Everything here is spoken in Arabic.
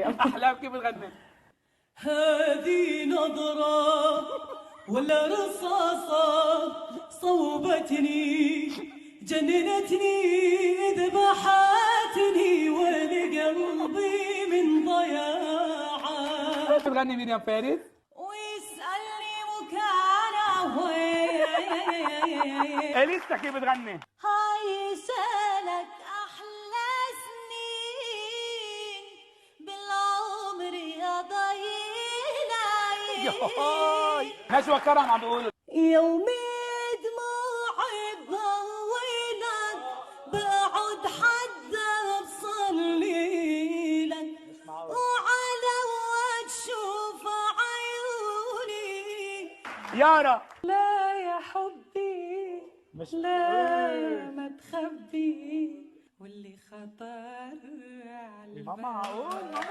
احلام كيف بتغني؟ هذه نظرة ولا رصاصة صوبتني جننتني ذبحتني ولقلبي من ضياعها. بتغني ميريام فارس؟ ويسألني مكانه لسه كيف بتغني؟ هاي سالك أحلى سنين بالعمر يا ضينا. نشوى كرم عم بيقولوا يومي دموعي تضويلك بقعد حتى بصلي لك وعلى وتشوف عيوني. يارا لا يا حبي لا ما تخبي واللي خطر على ما معقول.